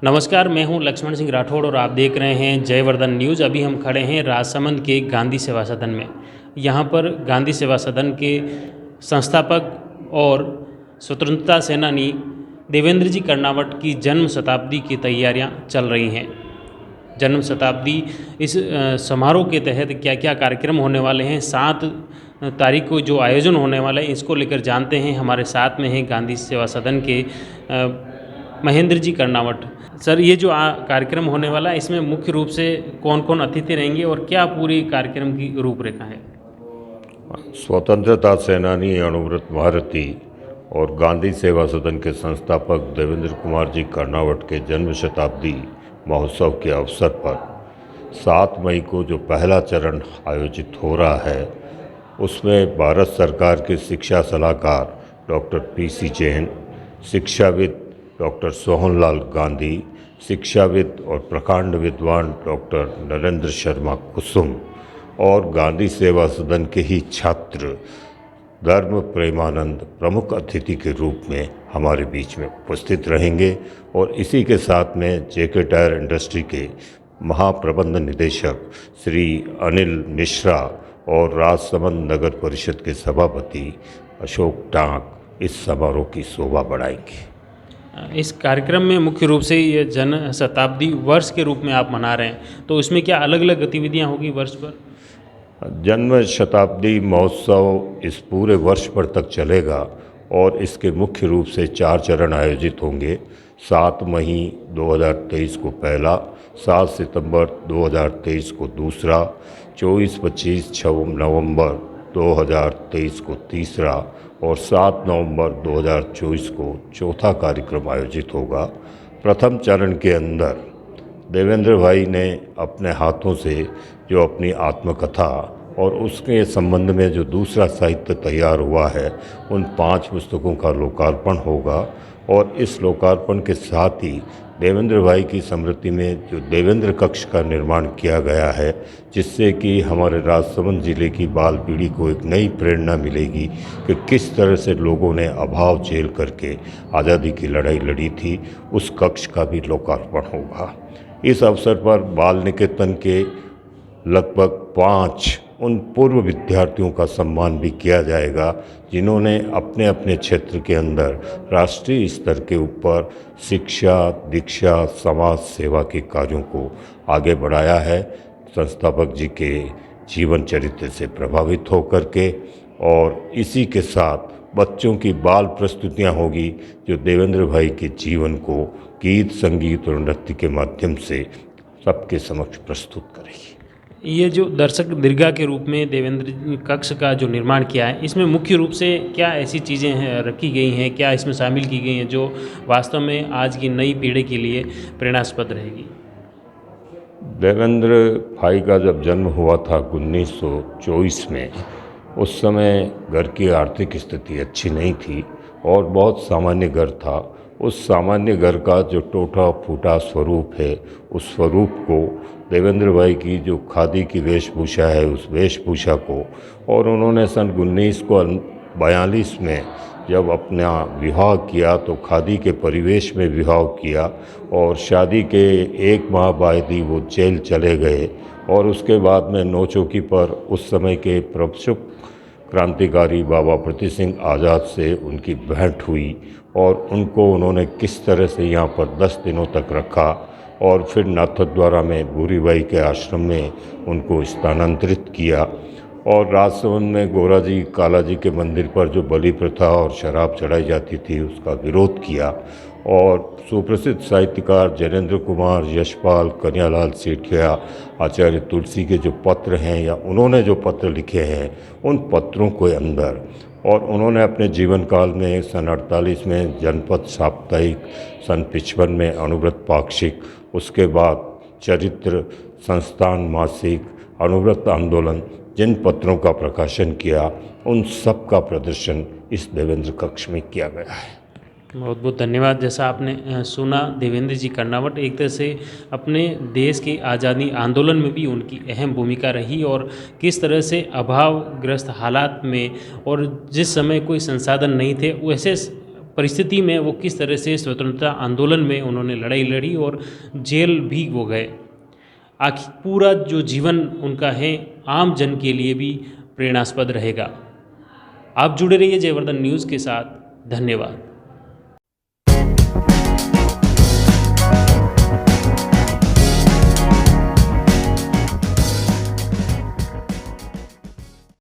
नमस्कार, मैं हूं लक्ष्मण सिंह राठौड़ और आप देख रहे हैं जयवर्धन न्यूज़। अभी हम खड़े हैं राजसमंद के गांधी सेवा सदन में। यहां पर गांधी सेवा सदन के संस्थापक और स्वतंत्रता सेनानी देवेंद्र जी कर्नावट की जन्म शताब्दी की तैयारियां चल रही हैं। जन्म शताब्दी इस समारोह के तहत क्या क्या कार्यक्रम होने वाले हैं, 7 तारीख को जो आयोजन होने वाला है, इसको लेकर जानते हैं। हमारे साथ में हैं गांधी सेवा सदन के महेंद्र जी कर्नावट। सर, ये जो कार्यक्रम होने वाला है, इसमें मुख्य रूप से कौन कौन अतिथि रहेंगे और क्या पूरी कार्यक्रम की रूपरेखा है? स्वतंत्रता सेनानी अनुव्रत भारती और गांधी सेवा सदन के संस्थापक देवेंद्र कुमार जी कर्नावट के जन्म शताब्दी महोत्सव के अवसर पर 7 मई को जो पहला चरण आयोजित हो रहा है, उसमें भारत सरकार के शिक्षा सलाहकार डॉक्टर पी.सी. जैन, शिक्षाविद डॉक्टर सोहनलाल गांधी, शिक्षाविद और प्रकांड विद्वान डॉक्टर नरेंद्र शर्मा कुसुम और गांधी सेवा सदन के ही छात्र धर्म प्रेमानंद प्रमुख अतिथि के रूप में हमारे बीच में उपस्थित रहेंगे। और इसी के साथ में जेके टायर इंडस्ट्री के महाप्रबंध निदेशक श्री अनिल मिश्रा और राजसमंद नगर परिषद के सभापति अशोक टांक इस समारोह की शोभा बढ़ाएंगे। इस कार्यक्रम में मुख्य रूप से ये जन्म शताब्दी वर्ष के रूप में आप मना रहे हैं, तो इसमें क्या अलग अलग गतिविधियां होगी वर्ष पर? जन्म शताब्दी महोत्सव इस पूरे वर्ष भर तक चलेगा और इसके मुख्य रूप से 4 चरण आयोजित होंगे। 7 मई 2023 को पहला, 7 सितंबर 2023 को दूसरा, 24, 25, 6 नवंबर 2023 को तीसरा और 7 नवंबर 2024 को चौथा कार्यक्रम आयोजित होगा। प्रथम चरण के अंदर देवेंद्र भाई ने अपने हाथों से जो अपनी आत्मकथा और उसके संबंध में जो दूसरा साहित्य तैयार हुआ है, उन 5 पुस्तकों का लोकार्पण होगा। और इस लोकार्पण के साथ ही देवेंद्र भाई की स्मृति में जो देवेंद्र कक्ष का निर्माण किया गया है, जिससे कि हमारे राजसमंद जिले की बाल पीढ़ी को एक नई प्रेरणा मिलेगी कि किस तरह से लोगों ने अभाव झेल करके आज़ादी की लड़ाई लड़ी थी, उस कक्ष का भी लोकार्पण होगा। इस अवसर पर बाल निकेतन के लगभग 5 उन पूर्व विद्यार्थियों का सम्मान भी किया जाएगा जिन्होंने अपने अपने क्षेत्र के अंदर राष्ट्रीय स्तर के ऊपर शिक्षा, दीक्षा, समाज सेवा के कार्यों को आगे बढ़ाया है, संस्थापक जी के जीवन चरित्र से प्रभावित होकर के। और इसी के साथ बच्चों की बाल प्रस्तुतियाँ होगी जो देवेंद्र भाई के जीवन को गीत, संगीत और नृत्य के माध्यम से सबके समक्ष प्रस्तुत करेगी। ये जो दर्शक दीर्घा के रूप में देवेंद्र कक्ष का जो निर्माण किया है, इसमें मुख्य रूप से क्या ऐसी चीज़ें हैं रखी गई हैं, क्या इसमें शामिल की गई हैं जो वास्तव में आज की नई पीढ़ी के लिए प्रेरणास्पद रहेगी? देवेंद्र भाई का जब जन्म हुआ था 1924 में, उस समय घर की आर्थिक स्थिति अच्छी नहीं थी और बहुत सामान्य घर था। उस सामान्य घर का जो टूटा फूटा स्वरूप है, उस स्वरूप को देवेंद्र भाई की जो खादी की वेशभूषा है, उस वेशभूषा को, और उन्होंने सन 1942 में जब अपना विवाह किया तो खादी के परिवेश में विवाह किया और शादी के 1 माह बाद ही वो जेल चले गए। और उसके बाद में नौचौकी पर उस समय के प्रक्षुब्ध क्रांतिकारी बाबा प्रति सिंह आज़ाद से उनकी भेंट हुई और उनको उन्होंने किस तरह से यहाँ पर 10 दिनों तक रखा और फिर नाथद्वारा में भूरीबाई के आश्रम में उनको स्थानांतरित किया। और राजसमंद में गोरा जी, काला जी के मंदिर पर जो बलि प्रथा और शराब चढ़ाई जाती थी, उसका विरोध किया। और सुप्रसिद्ध साहित्यकार जैनेन्द्र कुमार, यशपाल, कन्हैयालाल सेठिया, आचार्य तुलसी के जो पत्र हैं या उन्होंने जो पत्र लिखे हैं, उन पत्रों के अंदर, और उन्होंने अपने जीवन काल में सन 48 में जनपद साप्ताहिक, सन 55 में अनुव्रत पाक्षिक, उसके बाद चरित्र, संस्थान मासिक, अनुव्रत आंदोलन, जिन पत्रों का प्रकाशन किया, उन सब का प्रदर्शन इस देवेंद्र कक्ष में किया गया है। बहुत बहुत धन्यवाद। जैसा आपने सुना, देवेंद्र जी कर्नावट एक तरह से अपने देश की आज़ादी आंदोलन में भी उनकी अहम भूमिका रही और किस तरह से अभावग्रस्त हालात में और जिस समय कोई संसाधन नहीं थे, वैसे परिस्थिति में वो किस तरह से स्वतंत्रता आंदोलन में उन्होंने लड़ाई लड़ी और जेल भी वो गए। आखिर पूरा जो जीवन उनका है आम जन के लिए भी प्रेरणास्पद रहेगा। आप जुड़े रहिए जयवर्धन न्यूज़ के साथ। धन्यवाद।